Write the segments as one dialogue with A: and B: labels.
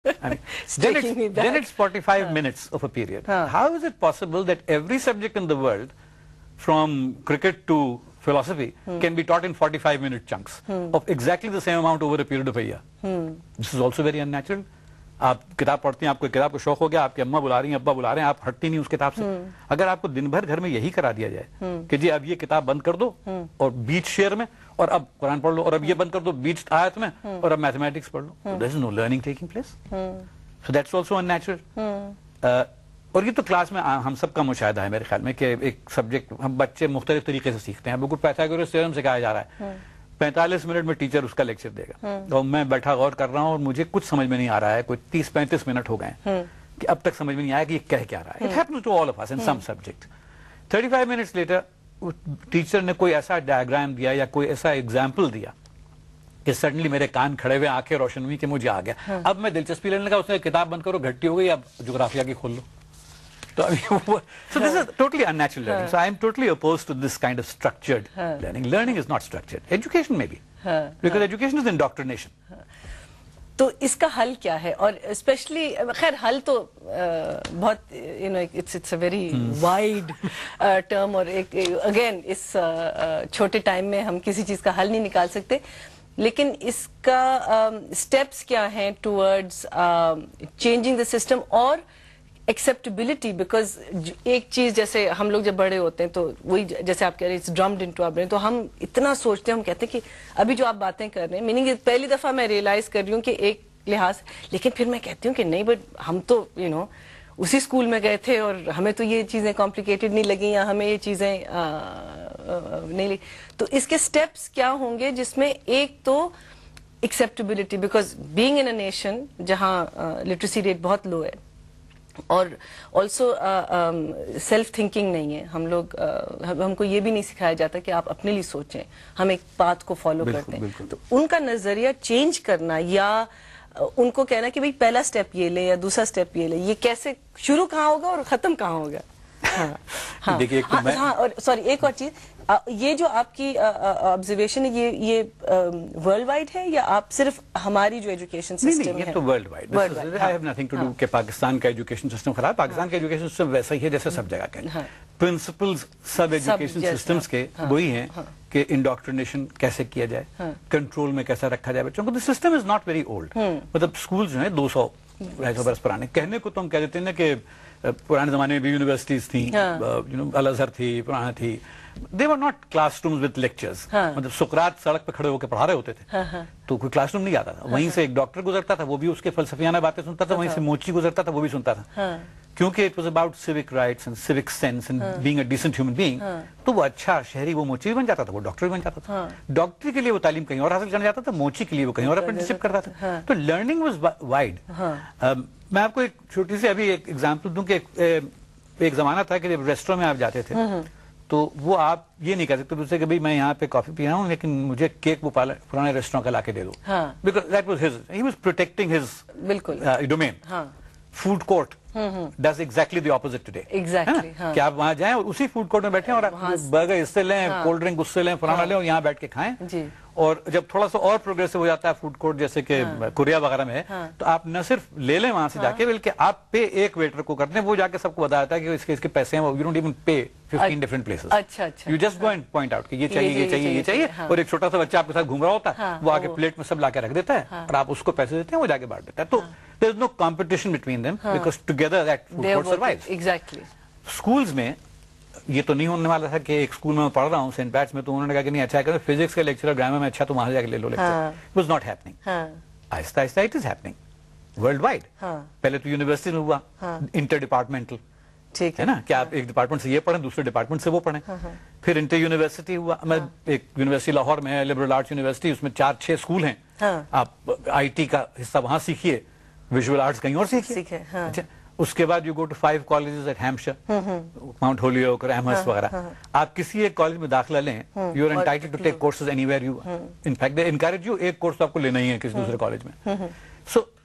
A: Then it's 45 minutes of a period. How is it possible that every subject in the world, from cricket to philosophy, can be taught in 45-minute chunks of exactly the same amount over a period of a year? This is also very unnatural. آپ کتاب پڑھتی ہیں, آپ کو کتاب کا شوق ہو گیا, آپ کی اماں بلا رہی ہیں, ابا بلا رہے ہیں, آپ ہٹتی نہیں اس کتاب سے. اگر آپ کو دن بھر گھر میں یہی کرا دیا جائے کہ جی اب یہ کتاب بند کر دو اور بیچ شعر میں, اور اب قرآن پڑھ لو, اور اب یہ بند کر دو بیچ آیت میں, اور اب میتھمیٹکس پڑھ لو, there is no learning taking place. So that's also unnatural. اور یہ تو کلاس میں ہم سب کا مشاہدہ ہے میرے خیال میں کہ ایک سبجیکٹ ہم بچے مختلف طریقے سے سیکھتے ہیں. بالکل پائتھاگورس تھیورم سکھایا جا رہا ہے, 45 منٹ میں ٹیچر اس کا لیکچر دے گا, اور میں بیٹھا غور کر رہا ہوں اور مجھے کچھ سمجھ میں نہیں آ رہا ہے, کوئی 30-35 منٹ ہو گئے ہیں کہ اب تک سمجھ میں نہیں آیا کہ یہ کہہ کیا رہا ہے. It happens to all of us in some subject. 35 minutes later teacher نے کوئی ایسا ڈائیگرام دیا یا کوئی ایسا ایگزامپل دیا کہ سڈنلی میرے کان کھڑے ہوئے, آنکھیں روشن ہوئی کہ مجھے آ گیا. اب میں دلچسپی لینے لگا, اس نے کتاب بند کرو, گھٹی ہو گئی, اب جغرافیہ کی کھول لو. So this is totally unnatural learning. So I am totally opposed to this kind of structured learning. Learning is not structured. Education maybe. Because education is indoctrination.
B: تو اس کا حل کیا ہے؟ اور اسپیشلی خیر حل تو بہت it's a very wide term, اور اگین اس چھوٹے ٹائم میں ہم کسی چیز کا حل نہیں نکال سکتے, لیکن اس کا اسٹیپس کیا ہیں ٹورڈز چینجنگ دا سسٹم اور ایکسیپٹیبلٹی. بیکاز ایک چیز جیسے ہم لوگ جب بڑے ہوتے ہیں تو وہی جیسے آپ کہہ رہے ہیں it's drummed into our brain, تو ہم اتنا سوچتے ہیں, ہم کہتے ہیں کہ ابھی جو آپ باتیں کر رہے ہیں, میننگ پہلی دفعہ میں ریئلائز کر رہی ہوں کہ ایک لحاظ, لیکن پھر میں کہتی ہوں کہ نہیں بٹ ہم تو اسی اسکول میں گئے تھے اور ہمیں تو یہ چیزیں کمپلیکیٹڈ نہیں لگیں یا ہمیں یہ چیزیں نہیں لگی. تو اس کے اسٹیپس کیا ہوں گے جس میں ایک تو acceptability, because being in a nation جہاں لٹریسی ریٹ بہت لو ہے, اور آلسو سیلف تھنکنگ نہیں ہے, ہم لوگ ہم کو یہ بھی نہیں سکھایا جاتا کہ آپ اپنے لیے سوچیں, ہم ایک پاتھ کو فالو کرتے ہیں. تو ان کا نظریہ چینج کرنا یا ان کو کہنا کہ بھئی پہلا سٹیپ یہ لیں یا دوسرا سٹیپ یہ لیں, یہ کیسے شروع کہاں ہوگا اور ختم کہاں ہوگا؟ ہاں, اور سوری ایک اور چیز, یہ جو آپ کی آبزرویشن ہے یہ ورلڈ وائڈ ہے یا آپ صرف ہماری جو ایجوکیشن سسٹم ہے؟
A: یہ تو world wide. I have nothing to do کہ پاکستان کا ایجوکیشن سسٹم خراب, پاکستان کا ایجوکیشن سسٹم ویسا ہی ہے جیسے سب جگہ کا ہے. پرنسپلز سب ایجوکیشن سسٹمز کے وہی ہیں کہ انڈاکٹرینیشن کیسے کیا جائے, کنٹرول میں کیسا رکھا جائے بچوں کو. The system is not very old. مطلب اسکول جو ہیں 200 برس پرانے, کہنے کو تو ہم کہہ دیتے ہیں نا کہ پرانے زمانے میں بھی یونیورسٹیز تھیں, الازہر تھی, پرانا تھی. They were not classrooms with lectures. مطلب سقراط سڑک پہ کھڑے ہو کے پڑھا رہے ہوتے تھے تو کوئی کلاس روم نہیں آتا تھا. وہیں سے ایک ڈاکٹر گزرتا تھا, وہ بھی اس کے فلسفیانہ باتیں سنتا تھا, وہیں سے موچی گزرتا تھا, وہ بھی سنتا تھا, کیونکہ it was about civic rights and civic sense and being a decent human being. تو وہ اچھا شہری, وہ موچی بھی بن جاتا تھا, وہ ڈاکٹر بھی بن جاتا تھا. ڈاکٹری کے لیے وہ تعلیم کہیں اور حاصل کرنا جاتا تھا, موچی کے لیے وہ کہیں اور اپرنٹسشپ کرتا تھا. تو لرننگ واز وائڈ. میں آپ کو ایک چھوٹی سی ابھی ایک ایگزامپل دوں کہ ایک زمانہ تھا کہ جب ریسٹورینٹ میں آپ جاتے تھے تو وہ آپ یہ نہیں کہہ سکتے دوسرے کہ میں یہاں پہ کافی پی رہا ہوں لیکن مجھے کیک وہ پرانے ریسٹورینٹ کا لا کے دے دو, because that was his, he was protecting his domain. Food court does exactly the opposite today.
B: Exactly.
A: کہ آپ وہاں جائیں اور اسی فوڈ کورٹ میں بیٹھیں اور برگر اس سے لیں, کولڈ ڈرنک اس سے لیں, فلانا لیں, اور یہاں بیٹھ کے کھائیں. اور جب تھوڑا سا اور پروگریسو ہو جاتا ہے فوڈ کورٹ جیسے کہ کوریا وغیرہ میں ہے, تو آپ نہ صرف لے لیں وہاں سے جا کے, بلکہ آپ پے ایک ویٹر کو کرتے ہیں, وہ جا کے سب کو بتاتا ہے کہ اس کے پیسے ہیں, you don't even pay 15 different places. You just go and point out کہ یہ چاہیے, یہ چاہیے, یہ چاہیے, اور ایک چھوٹا سا بچہ آپ کے ساتھ گھوم رہا ہوتا ہے, وہ آگے پلیٹ میں سب لا کے رکھ دیتا ہے اور آپ اس کو پیسے دیتے ہیں, وہ جا کے بانٹ دیتا ہے. تو there is no competition between them because together that food court survives.
B: Exactly.
A: Schools میں یہ تو نہیں ہونے والا تھا کہ ایک اسکول میں پڑھ رہا ہوں سینٹ پیٹس میں, تو انہوں نے کہا کہ نہیں اچھا ہے کہ فزکس کا لیکچر, گرامر میں اچھا تو وہاں سے جا کے لے لو lecture. It was not happening. آہستہ آہستہ it is happening world wide. پہلے تو یونیورسٹی میں ہوا انٹر ڈپارٹمنٹل, ٹھیک ہے نا, کہ آپ ایک ڈپارٹمنٹ سے یہ پڑھیں دوسرے ڈپارٹمنٹ سے وہ پڑھیں. پھر انٹر یونیورسٹی ہوا. میں ایک یونیورسٹی لاہور میں ہے, لبرل آرٹس یونیورسٹی, اس میں 4-6 اسکول ہیں. آپ آئی ٹی کا حصہ وہاں سیکھیے, ویژول آرٹس کہیں اور سیکھیے. اس کے بعد you go to 5 colleges at Hampshire, Mount Holyoke اور Amherst وغیرہ. آپ کسی ایک کالج میں داخلہ لیں, you are entitled to take courses anywhere you, in fact they encourage you, ایک کورس آپ کو لینا ہی ہے کسی دوسرے کالج میں. سو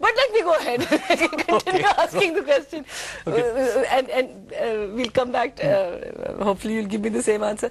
B: But let me go ahead. Continue asking the question, and we'll come back. Hopefully, you'll give me the same answer.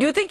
B: do you think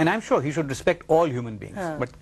A: and I'm sure he should respect all human beings. But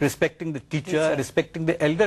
A: respecting the teacher, respecting the elder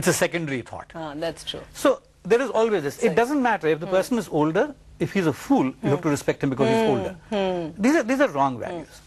A: It's a secondary thought.
B: That's true.
A: So there is always this. It doesn't matter if the person is older. If he's a fool, you have to respect him because he's older. These are wrong values.